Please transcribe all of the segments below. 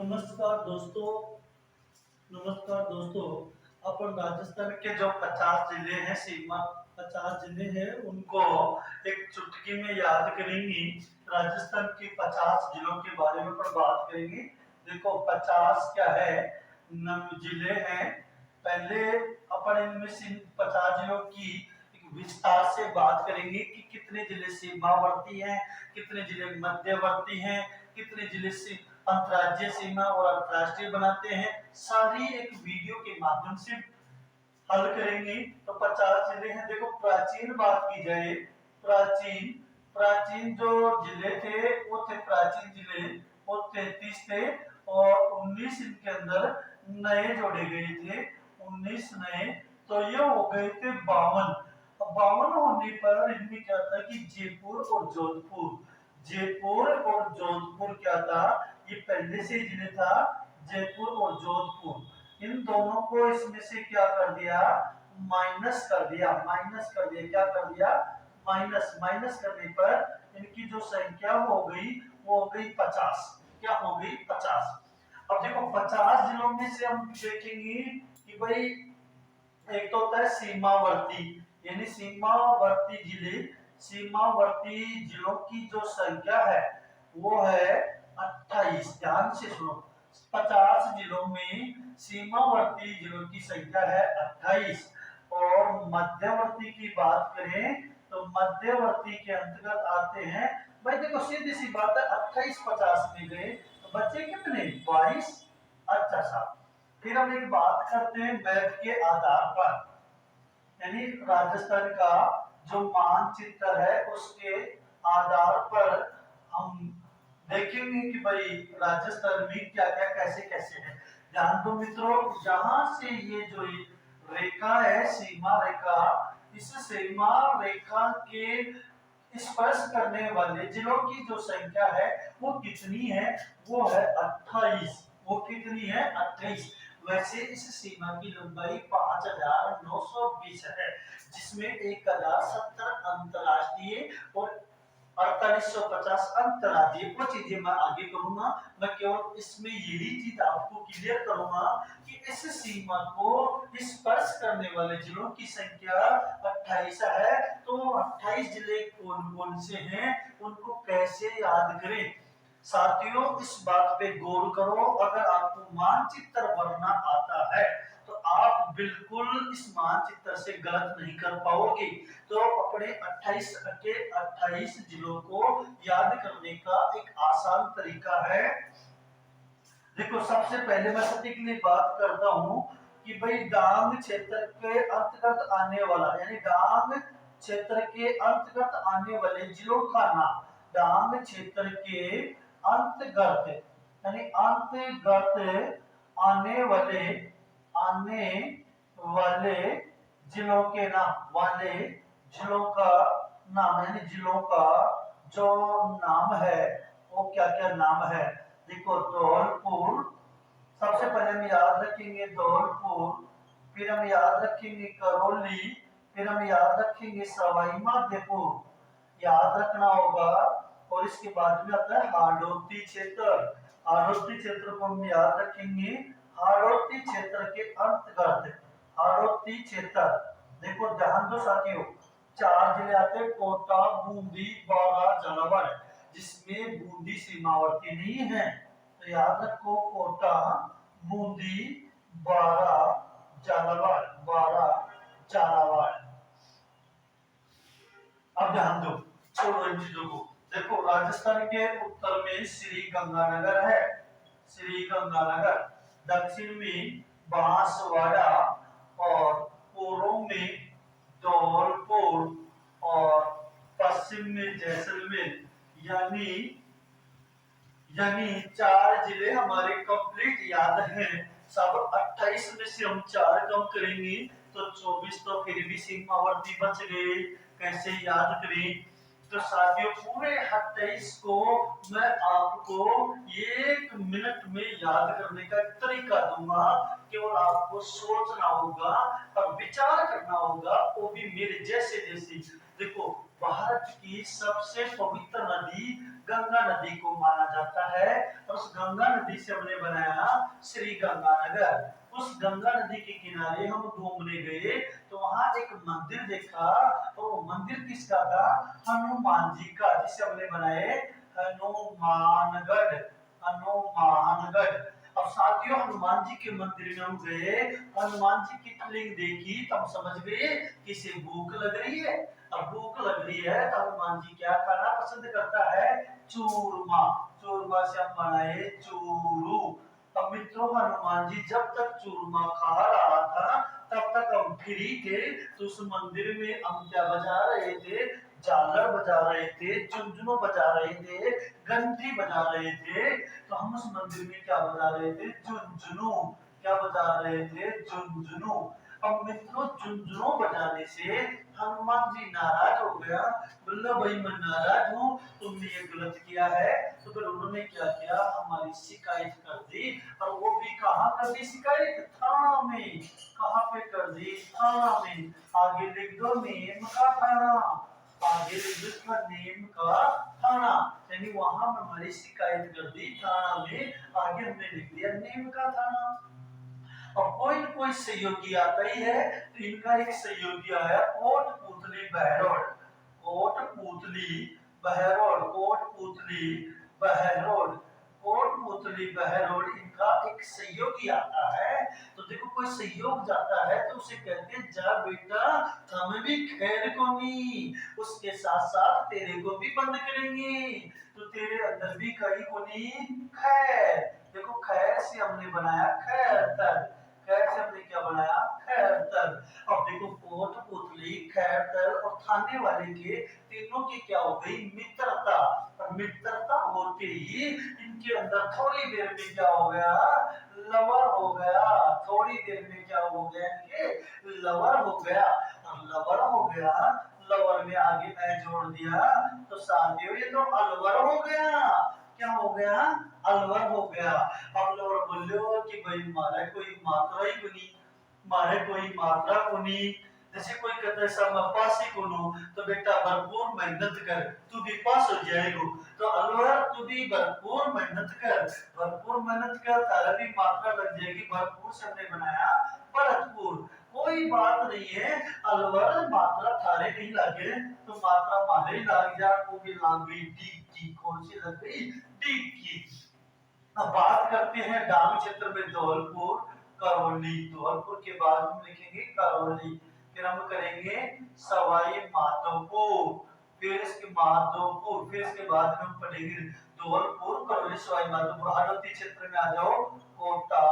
नमस्कार दोस्तों। अपन राजस्थान के जो 50 जिले हैं, सीमा 50 जिले हैं, उनको एक चुटकी में याद करेंगे। राजस्थान के 50 जिलों के बारे में पर बात करेंगे। देखो 50 क्या है, जिले हैं। पहले अपन इनमें से 50 जिलों की एक विस्तार से बात करेंगे कि कितने जिले सीमावर्ती हैं, कितने जिले मध्यवर्ती हैं, कितने जिले से अंतर्राज्यीय सीमा और अंतर्राष्ट्रीय बनाते हैं। सारी एक वीडियो के माध्यम से हल करेंगे। तो 50 जिले हैं। देखो प्राचीन बात की जाए, प्राचीन प्राचीन जो जिले थे वो थे प्राचीन जिले, वो 33 थे और 19 इनके अंदर नए जोड़े गए थे, 19 नए। तो ये हो गए थे 52। अब 52 होने पर इनमें क्या था कि जयपुर और जोधपुर, जयपुर और जोधपुर क्या था, ये पहले से जिले था। जयपुर और जोधपुर, इन दोनों को इसमें से क्या कर दिया, माइनस कर दिया। क्या कर दिया, माइनस। माइनस करने पर इनकी जो संख्या हो गई वो हो गई 50। क्या हो गई, 50। अब देखो 50 जिलों में से हम देखेंगे कि भाई एक तो होता है सीमावर्ती, यानी सीमावर्ती जिले। सीमावर्ती जिलों की जो संख्या है वो है 28। ध्यान से सुनो, 50 जिलों में सीमावर्ती जिलों की संख्या है 28। और मध्यवर्ती की बात करें तो मध्यवर्ती के अंतर्गत आते हैं, भाई देखो सीधी सी बात है, 28 50 में गए तो बच्चे कितने, 22। अच्छा साहब, फिर हम एक बात करते हैं मैप के आधार पर, यानी राजस्थान का जो मानचित्र है उसके आधार पर हम देखेंगे कि भाई राजस्थान में क्या क्या कैसे कैसे है। ध्यान दो मित्रों, जहां से ये जो रेखा है, सीमा रेखा, इस सीमा रेखा के स्पर्श करने वाले जिलों की जो संख्या है वो कितनी है, वो है 28। वो कितनी है, 28। वैसे इस सीमा की लंबाई 5920 है, जिसमें 1070 अंतरराष्ट्रीय और 4850 अंतरराज्यीय। वो चीजें मैं आगे करूंगा, मैं केवल इसमें यही चीज आपको क्लियर करूंगा कि इस सीमा को स्पर्श करने वाले जिलों की संख्या 28 है। तो 28 जिले कौन कौन से हैं, उनको कैसे याद करें। साथियों इस बात पे गौर करो, अगर आपको मानचित्र बनाना आता है तो आप बिल्कुल इस मानचित्र से गलत नहीं कर पाओगे। तो अपने 28 के 28 जिलों को याद करने का एक आसान तरीका है। देखो सबसे पहले मैं सभी के लिए बात करता हूं कि भाई डांग क्षेत्र के अंतर्गत आने वाला, यानी डांग क्षेत्र के अंतर्गत आने वाले जिलों का नाम। डांग क्षेत्र के अंतर्गत, यानी अंतर्गत आने वाले जिलों के नाम, वाले जिलों का नाम, यानी जिलों का जो नाम है वो क्या क्या नाम है। देखो धौलपुर, सबसे पहले हम याद रखेंगे धौलपुर, फिर हम याद रखेंगे करौली, फिर हम याद रखेंगे सवाई माधोपुर, याद रखना होगा। और इसके बाद में आता है हाड़ौती क्षेत्र। हाड़ौती क्षेत्र को हम याद रखेंगे। हाड़ौती क्षेत्र के अंतर्गत, हाड़ौती क्षेत्र, देखो ध्यान दो साथियों, 4 जिले आते हैं, कोटा, बूंदी, बागा, झालावाड़, जिसमें बूंदी सीमावर्ती नहीं है। तो याद रखो कोटा, बूंदी, बारा, झालावाड़, बारा, झालावाड़। अब ध्यान दो, छोड़ो इन चीजों को। देखो राजस्थान के उत्तर में श्री गंगानगर है, श्री गंगानगर, दक्षिण में बांसवाड़ा और पूर्व में धौलपुर और पश्चिम में जैसलमेर। यानी यानी 4 जिले हमारे कंप्लीट याद हैं। सब 28 में से हम 4 कम करेंगे तो 24 तो फिर भी सीमावर्ती बच गए। कैसे याद करें, तो साथियों पूरे 28 को मैं आपको 1 मिनट में याद करने का तरीका दूंगा। केवल आपको सोचना होगा और विचार करना होगा, वो भी मेरे जैसे जैसे। देखो भारत की सबसे पवित्र नदी गंगा नदी को माना जाता है और उस गंगा नदी से हमने बनाया श्री गंगानगर। उस गंगा नदी के किनारे हम घूमने गए तो वहां एक मंदिर देखा और वो मंदिर किसका था? हनुमान जी का, जिसे हमने बनाए हनुमानगढ़। हनुमानगढ़। अब साथियों हनुमान जी के मंदिर में हम गए, हनुमान जी की लिंग देखी तो हम समझ गए कि इसे भूख लग रही है। अब भूख लग रही है तो हनुमान जी क्या खाना पसंद करता है? चूरमा। चूरमा से हम बनाए चूरू। अब मित्रों हनुमान जी जब तक चूरमा खा रहा था तब तक हम फ्री थे, तो उस मंदिर में हम क्या बजा रहे थे? झालर बजा रहे थे, झुनझुनू बजा रहे थे, घंटी बजा रहे थे। तो हम उस मंदिर में क्या बजा रहे थे? झुनझुनू। क्या बजा रहे थे? झुनझुनू। अब मित्रों झुनझुनू बजाने से हनुमान जी नाराज हो गया, बोला भाई मैं नाराज हूँ, तुमने ये गलत किया है। तो फिर उन्होंने क्या किया? हमारी शिकायत कर दी। और वो भी कहाँ कर दी शिकायत? थाना में। कहाँ पे कर दी? थाना में। आगे लिख दो नीम का थाना। आगे लिख दो इसका नीम का थाना, यानी वहां हमारी शिकायत कर दी थाना में, आगे हमने लिख दिया नीम का थाना। अब कोई न कोई सहयोगी आता ही है, तो इनका एक सहयोगी आया कोटपुतली बहरोड। कोटपुतली बहरोड। कोटपुतली बहरोड। कोटपुतली बहरोड इनका एक सहयोगी आता है। तो देखो कोई सहयोग जाता है तो उसे कहते हैं जा बेटा हमें भी खैर को नहीं, उसके साथ साथ तेरे को भी बंद करेंगे, तो तेरे अंदर भी कहीं को नहीं खैर। देखो खैर से हमने बनाया खैर तर। खैर से हमने क्या बनाया? खैर तर। अब देखो कोटपुतली खैर तर और थाने वाले के तीनों की क्या हो गई? मित्रता। और मित्रता होते ही इनके अंदर थोड़ी देर में क्या हो गया? लवर हो गया। थोड़ी देर में क्या हो गया? इनके लवर हो गया। और लवर हो गया, लवर में आगे मैं जोड़ दिया तो साथियों ये तो अलवर हो गया। क्या हो गया? अलवर हो गया। अब लोग बोलो कि भाई मारे कोई मात्रा ही बनी, मारे कोई मात्रा बनी। जैसे कोई कहता है सर मैं पास ही करूं, तो बेटा भरपूर मेहनत कर तू भी पास हो जाएगा। तो अलवर तू भी भरपूर मेहनत कर, भरपूर मेहनत कर, तारा भी मात्रा लग जाएगी। भरपूर से हमने बनाया भरतपुर। कोई बात नहीं है, अलवर मात्रा थारे नहीं लगे तो मात्रा मारे ही लग जा, वो भी लग गई डी की। कौन सी लग गई? डी की। अब बात करते हैं डांग क्षेत्र में धौलपुर करौली। धौलपुर के बाद हम लिखेंगे करौली, फिर हम करेंगे सवाई माधोपुर, फिर इसके माधोपुर, फिर इसके बाद हम पढ़ेंगे धौलपुर करौली सवाई माधोपुर। हाड़ौती क्षेत्र में आ जाओ कोटा,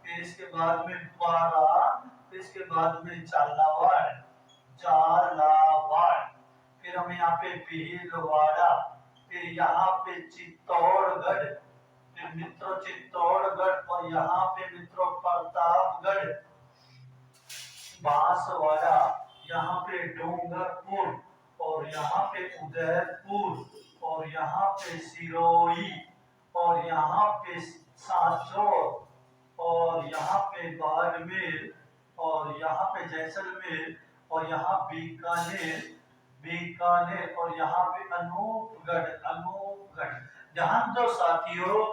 फिर इसके बाद में द्वारा, फिर इसके बाद में झालावाड़। झालावाड़। फिर हम यहाँ पे भीलवाड़ा, फिर यहाँ पे चित्तौड़गढ़, फिर मित्रों चित्तौड़गढ़ और यहाँ पे मित्रों प्रतापगढ़, बांसवाड़ा, यहाँ पे डूंगरपुर और यहाँ पे उदयपुर और यहाँ पे सिरोही और यहाँ पे सांचौर और यहाँ पे बाड़मेर और यहाँ पे जैसलमेर और यहाँ बीकानेर, बीकानेर और यहाँ पे अनूपगढ़। अनूपगढ़। ध्यान दो साथियों,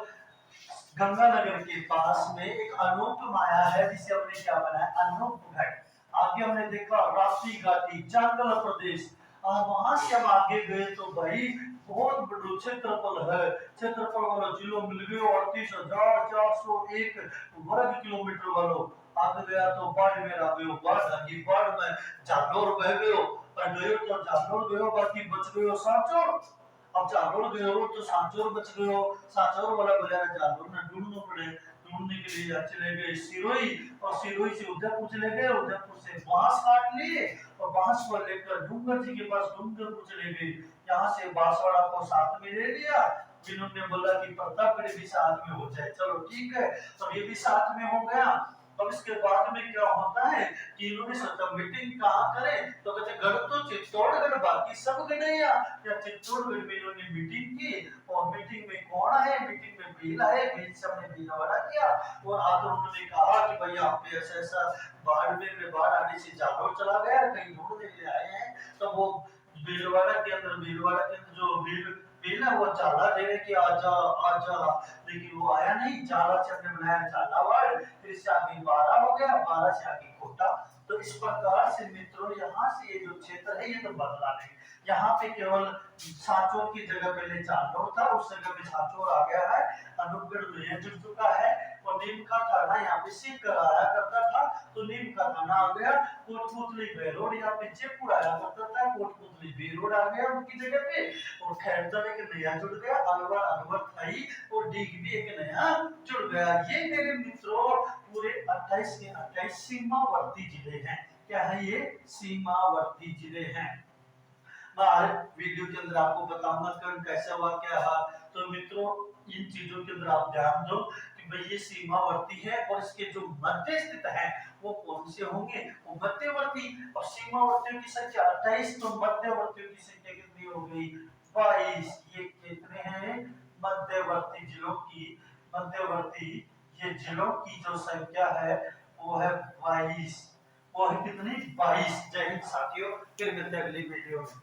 गंगानगर के पास में एक अनूप माया है जिसे हमने क्या बनाया? अनूपगढ़। आगे हमने देखा राप्ती घाटी जंगल प्रदेश। वहां से हम आगे गए तो भाई बहुत बड़ा क्षेत्रफल है। क्षेत्रफल वाला जिलो मिल गए 38,401 वर्ग किलोमीटर वालों। आगे गया तो बाड़मेर आ गयो, बाढ़ आ गई, बाढ़ में जालोर बह गयो, और गयो तो जालोर गयो, बाकी बच गयो सांचौर। अब जालोर गए हो तो सांचौर बच गए हो, सांचौर वाला बोला जालोर ना ढूंढना पड़े, ढूंढने के लिए चले गए सिरोही और सिरोही से उदयपुर चले गए, उदयपुर से बांस काट लिए और बांस को लेकर डूंगर जी के पास डूंगरपुर चले गए। यहाँ से बांसवाड़ा को साथ में ले लिया, जिन्होंने बोला कि प्रतापगढ़ भी साथ में हो जाए, चलो ठीक है, तो ये भी साथ में हो गया। अब इसके बाद में क्या होता है कि इन्होंने सोचा मीटिंग कहाँ करें, तो कहते गढ़ तो चित्तौड़गढ़, बाकी सब गढ़िया या चित्तौड़गढ़ में इन्होंने मीटिंग की। और मीटिंग में कौन है? मीटिंग में भील है, भील से हमने भीलवाड़ा किया और आकर उन्होंने कहा कि भैया आप पे ऐसा बाढ़ में बाढ़ आने से जालोर चला गया, कहीं ढूंढने के लिए आए हैं। तो वो भीलवाड़ा के अंदर जो भील है वो जाला दे रहे कि आजा आजा, लेकिन वो आया नहीं। जाला से हमने बनाया झालावाड़, फिर से आगे बारा हो गया, बारा से आगे कोटा। तो इस प्रकार से मित्रों यहाँ से ये जो क्षेत्र है ये तो बदला नहीं। यहाँ पे केवल सांचौर की जगह पहले चांदोड़ था, उस जगह पे सांचौर आ गया है। अनूपगढ़ में जुड़ चुका है। और नीम का थाना यहाँ पे सिख कराया करता था, तो नीम का थाना आ गया। कोटपुतली बेरोड यहाँ पे जयपुर आया करता था, कोटपुतली बेरोड आ गया उनकी जगह पे। और खैरतन एक नया जुड़ गया, अलवर अलवर थाई, और डीग भी एक नया जुड़ गया। ये मेरे मित्रों पूरे 28 के 28 सीमावर्ती जिले हैं। क्या है ये? सीमावर्ती जिले हैं। मैं हर वीडियो के अंदर आपको बताऊंगा कर्ण कैसा हुआ क्या है। तो मित्रों इन चीजों के अंदर आप ध्यान दो कि भाई ये सीमावर्ती है, और इसके जो मध्य स्थित है वो कौन से होंगे? वो मध्यवर्ती। और सीमावर्तियों की संख्या 28, तो मध्यवर्तियों की संख्या कितनी हो गई? 22। ये कितने हैं? मध्यवर्ती जिलों की, मध्यवर्ती ये जिलों की जो संख्या है वो है 22। वो है कितनी? 22। जय हिंद साथियों, फिर मिलते हैं अगली वीडियो में।